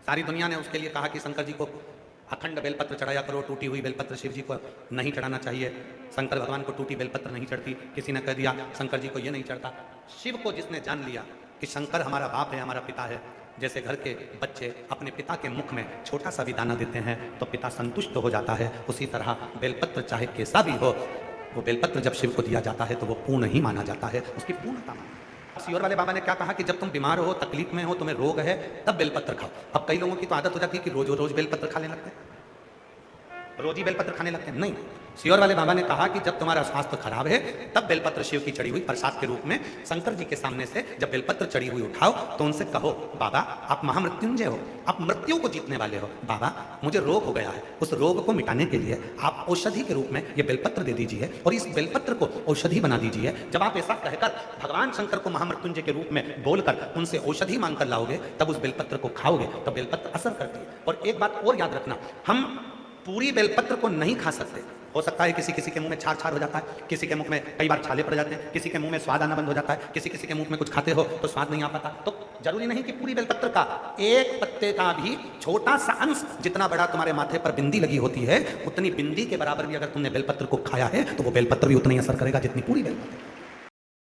सारी दुनिया ने उसके लिए कहा कि शंकर जी को अखंड बेलपत्र चढ़ाया करो, टूटी हुई बेलपत्र शिव जी को नहीं चढ़ाना चाहिए। शंकर भगवान को टूटी बेलपत्र नहीं चढ़ती। किसी ने कह दिया शंकर जी को ये नहीं चढ़ता। शिव को जिसने जान लिया कि शंकर हमारा बाप है, हमारा पिता है, जैसे घर के बच्चे अपने पिता के मुख में छोटा सा भी दाना देते हैं तो पिता संतुष्ट हो जाता है, उसी तरह बेलपत्र चाहे कैसा भी हो, वो बेलपत्र जब शिव को दिया जाता है तो वो पूर्ण ही माना जाता है, उसकी पूर्णता माना। सियोर वाले बाबा ने क्या कहा कि जब तुम बीमार हो, तकलीफ में हो, तुम्हें रोग है, तब बेलपत्र खाओ। अब कई लोगों की तो आदत हो जाती है कि रोज रोज बेलपत्र खाने लगते हैं, रोज ही बेलपत्र खाने लगते हैं। नहीं, सियोर वाले बाबा ने कहा कि जब तुम्हारा स्वास्थ्य खराब है तब बेलपत्र शिव की चढ़ी हुई प्रसाद के रूप में शंकर जी के सामने से जब बेलपत्र चढ़ी हुई उठाओ तो उनसे कहो बाबा आप महामृत्युंजय हो, आप मृत्यु को जीतने वाले हो, बाबा मुझे रोग हो गया है, उस रोग को मिटाने के लिए आप औषधि के रूप में ये बेलपत्र दे दीजिए और इस बेलपत्र को औषधि बना दीजिए। जब आप ऐसा कहकर भगवान शंकर को महामृत्युंजय के रूप में बोलकर उनसे औषधि मांग कर लाओगे तब उस बेलपत्र को खाओगे तो बेलपत्र असर करती है। और एक बात और याद रखना, हम पूरी बेलपत्र को नहीं खा सकते। हो सकता है किसी किसी के मुंह में छार छार हो जाता है, किसी के मुंह में कई बार छाले पड़ जाते हैं, किसी के मुंह में स्वाद आना बंद हो जाता है, किसी किसी के मुंह में कुछ खाते हो तो स्वाद नहीं आ पाता। तो जरूरी नहीं कि पूरी बेलपत्र का एक पत्ते का भी छोटा सा अंश, जितना बड़ा तुम्हारे माथे पर बिंदी लगी होती है उतनी बिंदी के बराबर भी अगर तुमने बेलपत्र को खाया है तो वो बेलपत्र भी उतना ही असर करेगा जितनी पूरी बेलपत्र।